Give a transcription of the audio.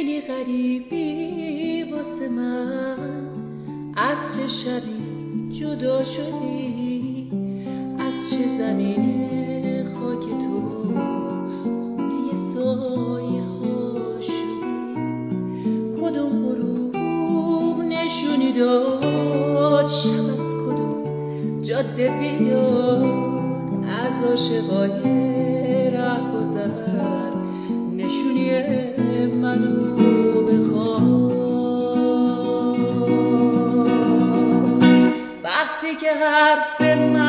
خیلی غریبی واسه من، از چه شبی جدا شدی، از چه زمین خاک تو خونه سایه ها شدی. کدوم غروب نشونی داد شب از کدوم جاده بیاد، از عاشقای رهگذر نشونی منو بخواد. وقتی که حرف من